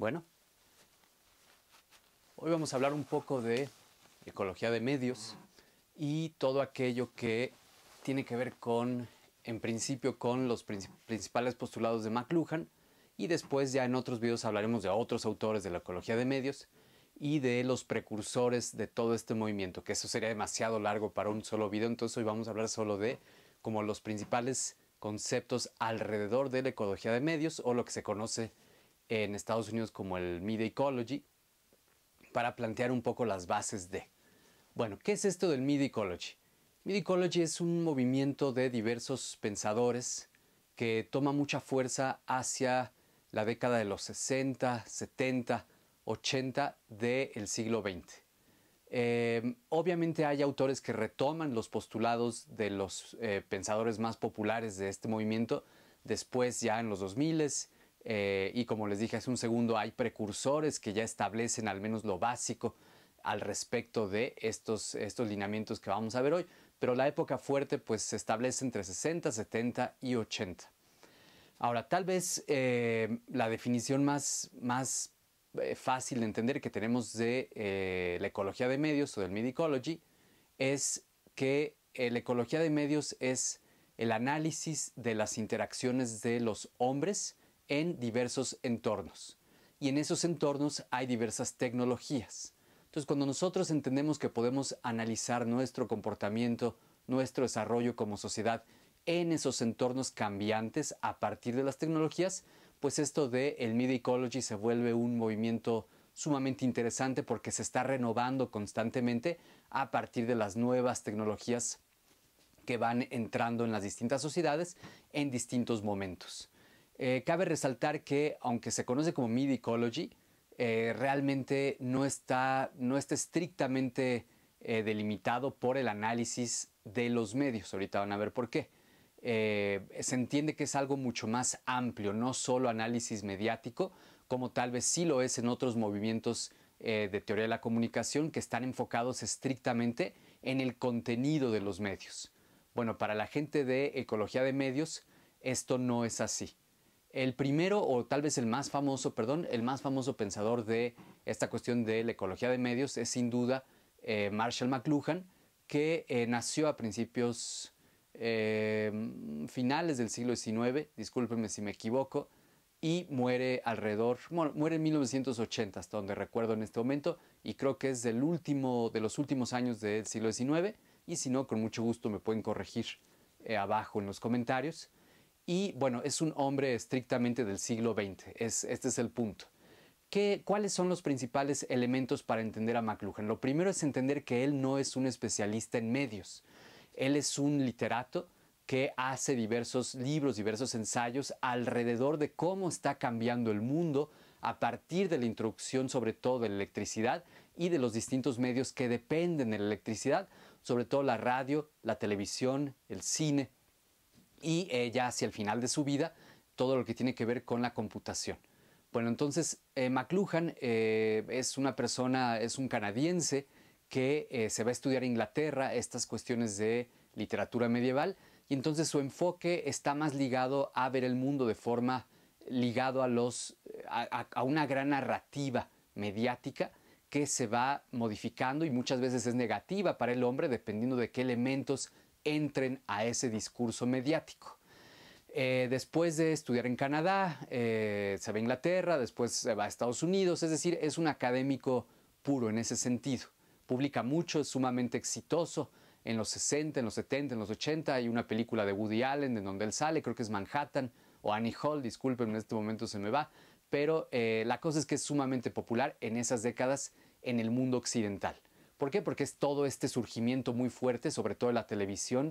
Bueno, hoy vamos a hablar un poco de ecología de medios y todo aquello que tiene que ver con, en principio, con los principales postulados de McLuhan, y después ya en otros videos hablaremos de otros autores de la ecología de medios y de los precursores de todo este movimiento, que eso sería demasiado largo para un solo video. Entonces hoy vamos a hablar solo de como los principales conceptos alrededor de la ecología de medios, o lo que se conoce en Estados Unidos como el Media Ecology, para plantear un poco las bases de. Bueno, ¿qué es esto del Media Ecology? Media Ecology es un movimiento de diversos pensadores que toma mucha fuerza hacia la década de los 60, 70, 80 del siglo XX. Obviamente hay autores que retoman los postulados de los pensadores más populares de este movimiento después, ya en los 2000, y como les dije hace un segundo, hay precursores que ya establecen al menos lo básico al respecto de estos lineamientos que vamos a ver hoy, pero la época fuerte pues se establece entre 60, 70 y 80. Ahora, tal vez la definición más fácil de entender que tenemos de la ecología de medios o del Media Ecology es que la ecología de medios es el análisis de las interacciones de los hombres en diversos entornos. Y en esos entornos hay diversas tecnologías. Entonces, cuando nosotros entendemos que podemos analizar nuestro comportamiento, nuestro desarrollo como sociedad en esos entornos cambiantes a partir de las tecnologías, pues esto de el Media Ecology se vuelve un movimiento sumamente interesante porque se está renovando constantemente a partir de las nuevas tecnologías que van entrando en las distintas sociedades en distintos momentos. Cabe resaltar que, aunque se conoce como Media Ecology, realmente no está estrictamente delimitado por el análisis de los medios. Ahorita van a ver por qué. Se entiende que es algo mucho más amplio, no solo análisis mediático, como tal vez sí lo es en otros movimientos de teoría de la comunicación que están enfocados estrictamente en el contenido de los medios. Bueno, para la gente de ecología de medios, esto no es así. El primero, o tal vez el más famoso pensador de esta cuestión de la ecología de medios es sin duda Marshall McLuhan, que nació a principios finales del siglo XIX, discúlpenme si me equivoco, y muere muere en 1980, hasta donde recuerdo en este momento, y creo que es de los últimos años del siglo XIX, y si no, con mucho gusto me pueden corregir abajo en los comentarios. Y bueno, es un hombre estrictamente del siglo XX, este es el punto. ¿Cuáles son los principales elementos para entender a McLuhan? Lo primero es entender que él no es un especialista en medios. Él es un literato que hace diversos libros, diversos ensayos alrededor de cómo está cambiando el mundo a partir de la introducción sobre todo de la electricidad y de los distintos medios que dependen de la electricidad, sobre todo la radio, la televisión, el cine, y ya hacia el final de su vida todo lo que tiene que ver con la computación. Bueno, entonces McLuhan es un canadiense que se va a estudiar a Inglaterra estas cuestiones de literatura medieval, y entonces su enfoque está más ligado a ver el mundo de forma ligado a una gran narrativa mediática que se va modificando y muchas veces es negativa para el hombre dependiendo de qué elementos entren a ese discurso mediático. Después de estudiar en Canadá, se va a Inglaterra, después se va a Estados Unidos, es decir, es un académico puro en ese sentido. Publica mucho, es sumamente exitoso. En los 60, en los 70, en los 80 hay una película de Woody Allen en donde él sale, creo que es Manhattan, o Annie Hall, disculpen, en este momento se me va, pero la cosa es que es sumamente popular en esas décadas en el mundo occidental. ¿Por qué? Porque es todo este surgimiento muy fuerte, sobre todo de la televisión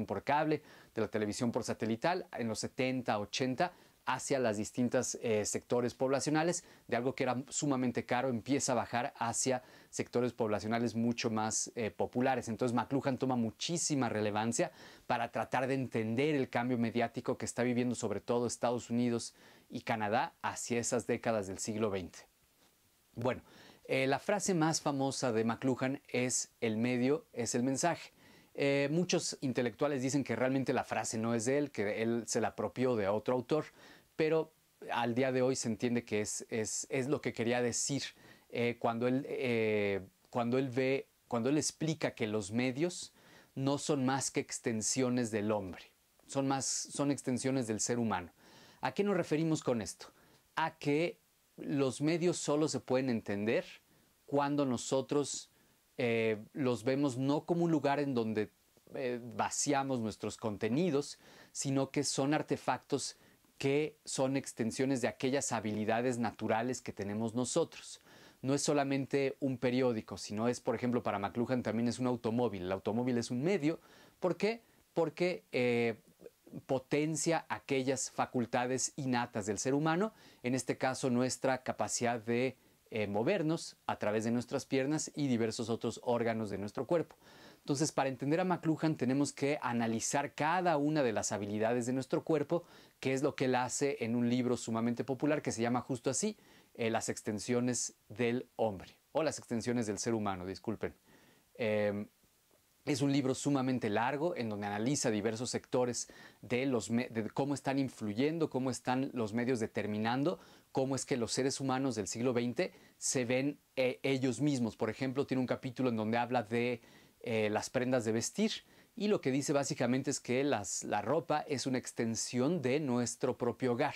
por cable, de la televisión por satelital, en los 70, 80, hacia las distintas sectores poblacionales, de algo que era sumamente caro, empieza a bajar hacia sectores poblacionales mucho más populares. Entonces McLuhan toma muchísima relevancia para tratar de entender el cambio mediático que está viviendo sobre todo Estados Unidos y Canadá hacia esas décadas del siglo XX. Bueno, la frase más famosa de McLuhan es: el medio es el mensaje. Muchos intelectuales dicen que realmente la frase no es de él, que él se la apropió de otro autor, pero al día de hoy se entiende que es lo que quería decir cuando él explica que los medios no son más que extensiones del hombre, son extensiones del ser humano. ¿A qué nos referimos con esto? A que los medios solo se pueden entender cuando nosotros los vemos no como un lugar en donde vaciamos nuestros contenidos, sino que son artefactos que son extensiones de aquellas habilidades naturales que tenemos nosotros. No es solamente un periódico, sino es, por ejemplo, para McLuhan también es un automóvil. El automóvil es un medio. ¿Por qué? Porque potencia aquellas facultades innatas del ser humano, en este caso nuestra capacidad de movernos a través de nuestras piernas y diversos otros órganos de nuestro cuerpo. Entonces, para entender a McLuhan tenemos que analizar cada una de las habilidades de nuestro cuerpo, que es lo que él hace en un libro sumamente popular que se llama justo así, Las extensiones del hombre, o las extensiones del ser humano, disculpen. Es un libro sumamente largo en donde analiza diversos sectores de cómo están influyendo, cómo están los medios determinando, cómo es que los seres humanos del siglo XX se ven ellos mismos. Por ejemplo, tiene un capítulo en donde habla de las prendas de vestir y lo que dice básicamente es que la ropa es una extensión de nuestro propio hogar.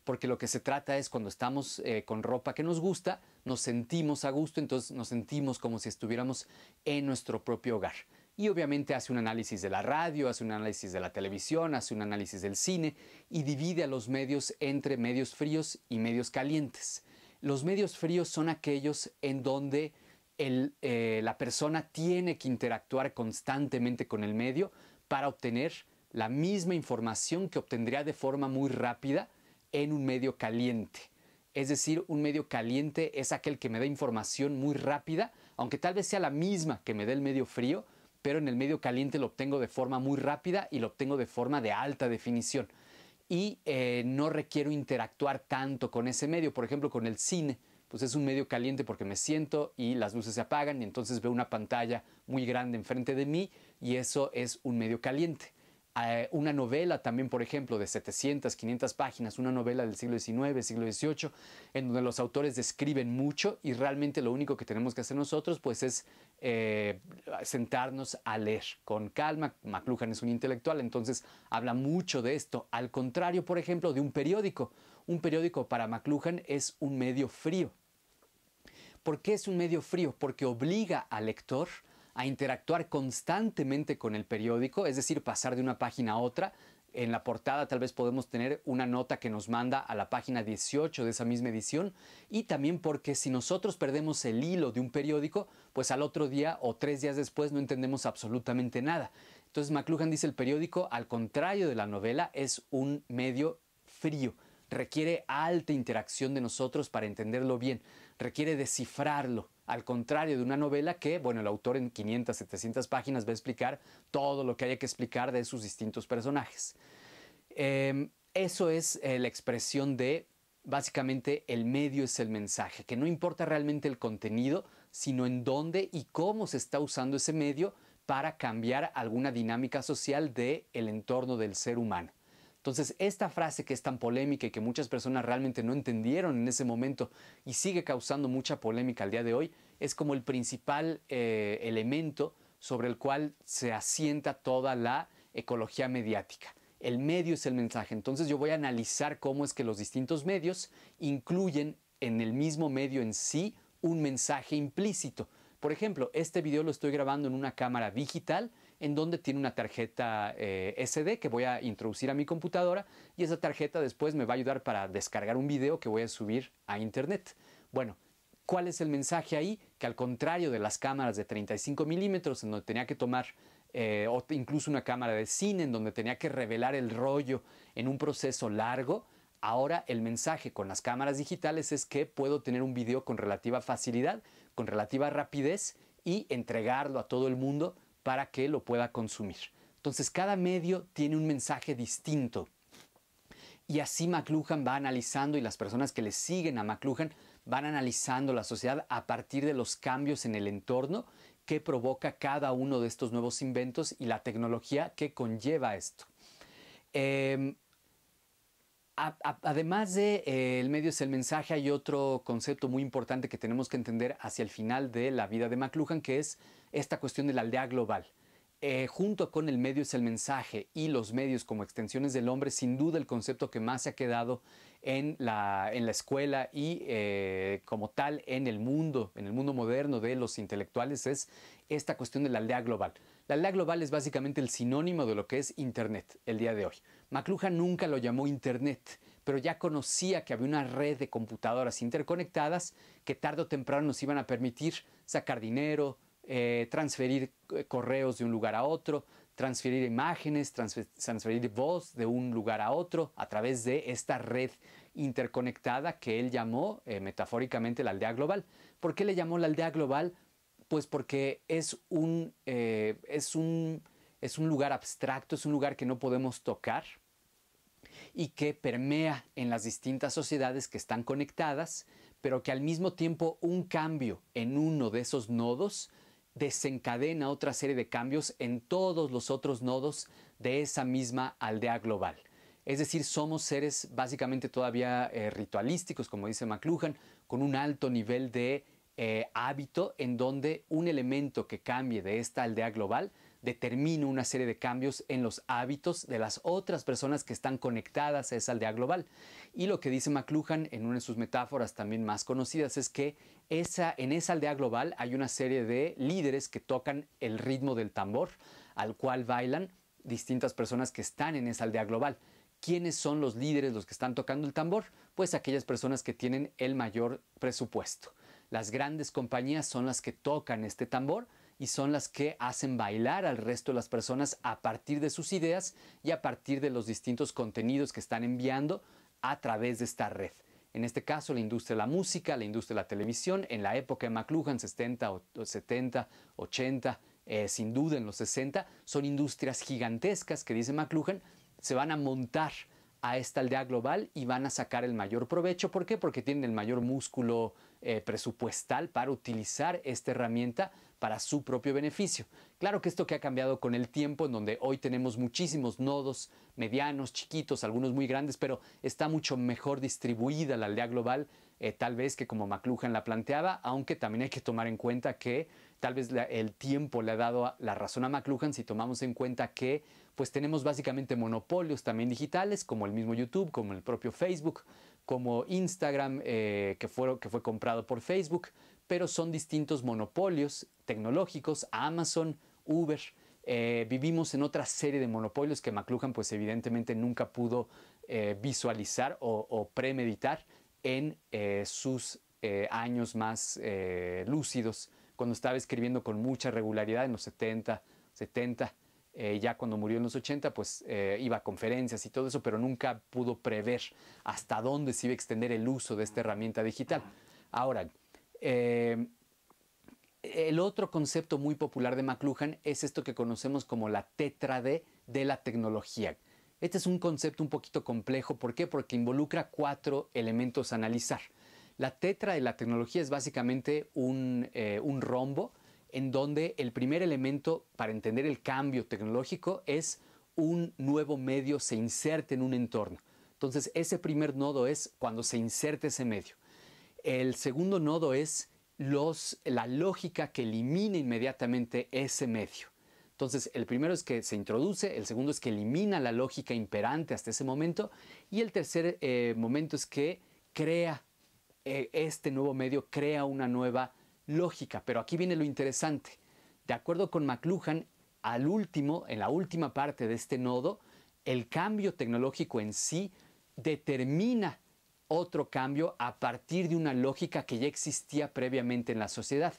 Porque lo que se trata es cuando estamos con ropa que nos gusta, nos sentimos a gusto, entonces nos sentimos como si estuviéramos en nuestro propio hogar. Y obviamente hace un análisis de la radio, hace un análisis de la televisión, hace un análisis del cine y divide a los medios entre medios fríos y medios calientes. Los medios fríos son aquellos en donde la persona tiene que interactuar constantemente con el medio para obtener la misma información que obtendría de forma muy rápida en un medio caliente. Es decir, un medio caliente es aquel que me da información muy rápida, aunque tal vez sea la misma que me dé el medio frío, pero en el medio caliente lo obtengo de forma muy rápida y lo obtengo de forma de alta definición. Y no requiero interactuar tanto con ese medio. Por ejemplo, con el cine, pues es un medio caliente porque me siento y las luces se apagan y entonces veo una pantalla muy grande enfrente de mí y eso es un medio caliente. Una novela también, por ejemplo, de 700, 500 páginas, una novela del siglo XIX, siglo XVIII, en donde los autores describen mucho y realmente lo único que tenemos que hacer nosotros pues es sentarnos a leer con calma. McLuhan es un intelectual, entonces habla mucho de esto. Al contrario, por ejemplo, de un periódico. Un periódico para McLuhan es un medio frío. ¿Por qué es un medio frío? Porque obliga al lector a interactuar constantemente con el periódico, es decir, pasar de una página a otra. En la portada tal vez podemos tener una nota que nos manda a la página 18 de esa misma edición y también porque si nosotros perdemos el hilo de un periódico, pues al otro día o 3 días después no entendemos absolutamente nada. Entonces McLuhan dice el periódico, al contrario de la novela, es un medio frío. Requiere alta interacción de nosotros para entenderlo bien, requiere descifrarlo. Al contrario de una novela que, bueno, el autor en 500, 700 páginas va a explicar todo lo que haya que explicar de sus distintos personajes. Eso es la expresión de, básicamente, el medio es el mensaje, que no importa realmente el contenido, sino en dónde y cómo se está usando ese medio para cambiar alguna dinámica social del entorno del ser humano. Entonces, esta frase que es tan polémica y que muchas personas realmente no entendieron en ese momento y sigue causando mucha polémica al día de hoy, es como el principal elemento sobre el cual se asienta toda la ecología mediática. El medio es el mensaje. Entonces, yo voy a analizar cómo es que los distintos medios incluyen en el mismo medio en sí un mensaje implícito. Por ejemplo, este video lo estoy grabando en una cámara digital en donde tiene una tarjeta SD que voy a introducir a mi computadora y esa tarjeta después me va a ayudar para descargar un video que voy a subir a internet. Bueno, ¿cuál es el mensaje ahí? Que al contrario de las cámaras de 35 milímetros en donde tenía que tomar o incluso una cámara de cine en donde tenía que revelar el rollo en un proceso largo, ahora el mensaje con las cámaras digitales es que puedo tener un video con relativa facilidad, con relativa rapidez y entregarlo a todo el mundo para que lo pueda consumir. Entonces, cada medio tiene un mensaje distinto. Y así McLuhan va analizando y las personas que le siguen a McLuhan van analizando la sociedad a partir de los cambios en el entorno que provoca cada uno de estos nuevos inventos y la tecnología que conlleva esto. Además de el medio es el mensaje, hay otro concepto muy importante que tenemos que entender hacia el final de la vida de McLuhan, que es esta cuestión de la aldea global. Junto con el medio es el mensaje y los medios como extensiones del hombre, sin duda el concepto que más se ha quedado en la escuela y como tal en el mundo moderno de los intelectuales es esta cuestión de la aldea global. La aldea global es básicamente el sinónimo de lo que es Internet el día de hoy. McLuhan nunca lo llamó Internet, pero ya conocía que había una red de computadoras interconectadas que tarde o temprano nos iban a permitir sacar dinero, transferir correos de un lugar a otro, transferir imágenes, transferir voz de un lugar a otro a través de esta red interconectada que él llamó metafóricamente la aldea global. ¿Por qué le llamó la aldea global? Pues porque es un lugar abstracto, es un lugar que no podemos tocar y que permea en las distintas sociedades que están conectadas, pero que al mismo tiempo un cambio en uno de esos nodos desencadena otra serie de cambios en todos los otros nodos de esa misma aldea global. Es decir, somos seres básicamente todavía ritualísticos, como dice McLuhan, con un alto nivel de hábito en donde un elemento que cambie de esta aldea global determina una serie de cambios en los hábitos de las otras personas que están conectadas a esa aldea global. Y lo que dice McLuhan en una de sus metáforas también más conocidas es que en esa aldea global hay una serie de líderes que tocan el ritmo del tambor al cual bailan distintas personas que están en esa aldea global. ¿Quiénes son los líderes, los que están tocando el tambor? Pues aquellas personas que tienen el mayor presupuesto. Las grandes compañías son las que tocan este tambor y son las que hacen bailar al resto de las personas a partir de sus ideas y a partir de los distintos contenidos que están enviando a través de esta red. En este caso, la industria de la música, la industria de la televisión, en la época de McLuhan, 70, 70, 80, sin duda en los 60, son industrias gigantescas que, dice McLuhan, se van a montar a esta aldea global y van a sacar el mayor provecho. ¿Por qué? Porque tienen el mayor músculo presupuestal para utilizar esta herramienta para su propio beneficio. Claro que esto que ha cambiado con el tiempo, en donde hoy tenemos muchísimos nodos medianos, chiquitos, algunos muy grandes, pero está mucho mejor distribuida la aldea global, tal vez que como McLuhan la planteaba, aunque también hay que tomar en cuenta que tal vez el tiempo le ha dado la razón a McLuhan si tomamos en cuenta que pues tenemos básicamente monopolios también digitales, como el mismo YouTube, como el propio Facebook, como Instagram, que fue comprado por Facebook, pero son distintos monopolios tecnológicos, Amazon, Uber. Vivimos en otra serie de monopolios que McLuhan pues evidentemente nunca pudo visualizar o premeditar en sus años más lúcidos, cuando estaba escribiendo con mucha regularidad en los 70, ya cuando murió en los 80, pues iba a conferencias y todo eso, pero nunca pudo prever hasta dónde se iba a extender el uso de esta herramienta digital. Ahora, el otro concepto muy popular de McLuhan es esto que conocemos como la tétrade de la tecnología. Este es un concepto un poquito complejo. ¿Por qué? Porque involucra 4 elementos a analizar. La tetra de la tecnología es básicamente un rombo en donde el primer elemento para entender el cambio tecnológico es un nuevo medio se inserte en un entorno. Entonces, ese primer nodo es cuando se inserte ese medio. El segundo nodo es la lógica que elimina inmediatamente ese medio. Entonces, el primero es que se introduce, el segundo es que elimina la lógica imperante hasta ese momento y el tercer momento es que crea este nuevo medio, crea una nueva lógica. Pero aquí viene lo interesante. De acuerdo con McLuhan, en la última parte de este nodo, el cambio tecnológico en sí determina otro cambio a partir de una lógica que ya existía previamente en la sociedad.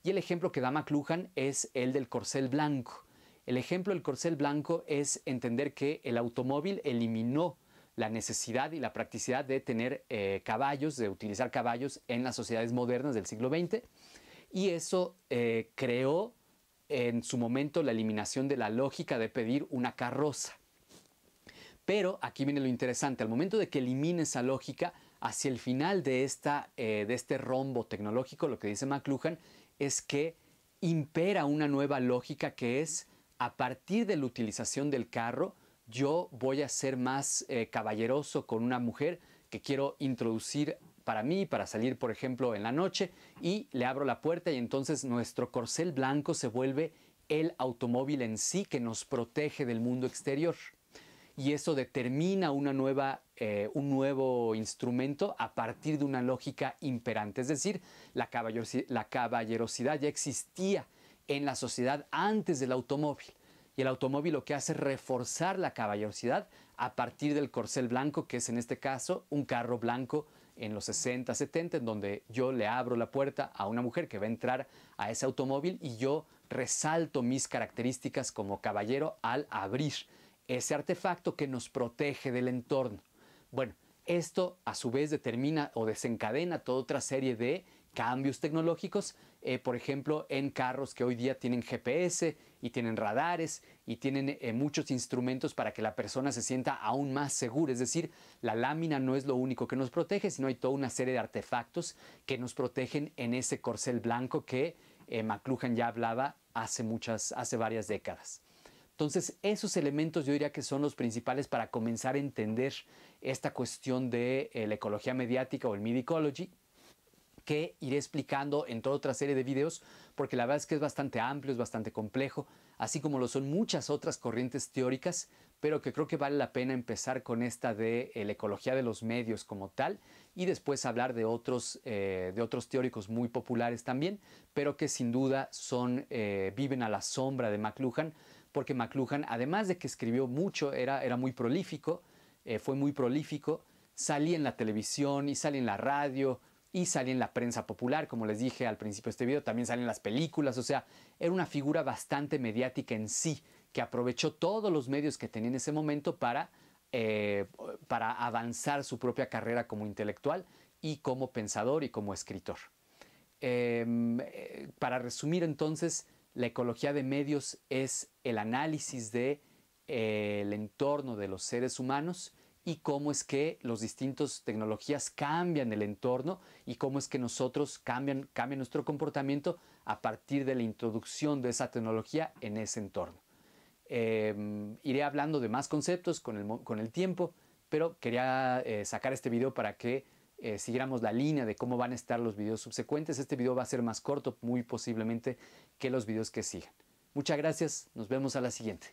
Y el ejemplo que da McLuhan es el del corcel blanco. El ejemplo del corcel blanco es entender que el automóvil eliminó la necesidad y la practicidad de tener caballos, de utilizar caballos en las sociedades modernas del siglo XX. Y eso creó en su momento la eliminación de la lógica de pedir una carroza. Pero aquí viene lo interesante. Al momento de que elimine esa lógica, hacia el final de este rombo tecnológico, lo que dice McLuhan es que impera una nueva lógica que es, a partir de la utilización del carro, yo voy a ser más caballeroso con una mujer que quiero introducir para mí, para salir, por ejemplo, en la noche, y le abro la puerta y entonces nuestro corcel blanco se vuelve el automóvil en sí que nos protege del mundo exterior. Y eso determina un nuevo instrumento a partir de una lógica imperante. Es decir, la caballerosidad ya existía en la sociedad antes del automóvil. Y el automóvil lo que hace es reforzar la caballerosidad a partir del corcel blanco, que es en este caso un carro blanco en los 60, 70, en donde yo le abro la puerta a una mujer que va a entrar a ese automóvil y yo resalto mis características como caballero al abrir ese artefacto que nos protege del entorno. Bueno, esto a su vez determina o desencadena toda otra serie de cambios tecnológicos, por ejemplo, en carros que hoy día tienen GPS y tienen radares y tienen muchos instrumentos para que la persona se sienta aún más segura. Es decir, la lámina no es lo único que nos protege, sino hay toda una serie de artefactos que nos protegen en ese corcel blanco que McLuhan ya hablaba hace varias décadas. Entonces, esos elementos yo diría que son los principales para comenzar a entender esta cuestión de la ecología mediática o el media ecology, que iré explicando en toda otra serie de videos, porque la verdad es que es bastante amplio, es bastante complejo, así como lo son muchas otras corrientes teóricas, pero que creo que vale la pena empezar con esta de la ecología de los medios como tal, y después hablar de otros teóricos muy populares también, pero que sin duda viven a la sombra de McLuhan, porque McLuhan, además de que escribió mucho, era muy prolífico, fue muy prolífico, salía en la televisión y salía en la radio, y salía en la prensa popular, como les dije al principio de este video, también salen las películas, o sea, era una figura bastante mediática en sí, que aprovechó todos los medios que tenía en ese momento para avanzar su propia carrera como intelectual y como pensador y como escritor. Para resumir entonces, la ecología de medios es el análisis del entorno de los seres humanos y cómo es que las distintas tecnologías cambian el entorno y cómo es que nosotros cambia nuestro comportamiento a partir de la introducción de esa tecnología en ese entorno. Iré hablando de más conceptos con el tiempo, pero quería sacar este video para que siguiéramos la línea de cómo van a estar los videos subsecuentes. Este video va a ser más corto, muy posiblemente, que los videos que sigan. Muchas gracias, nos vemos a la siguiente.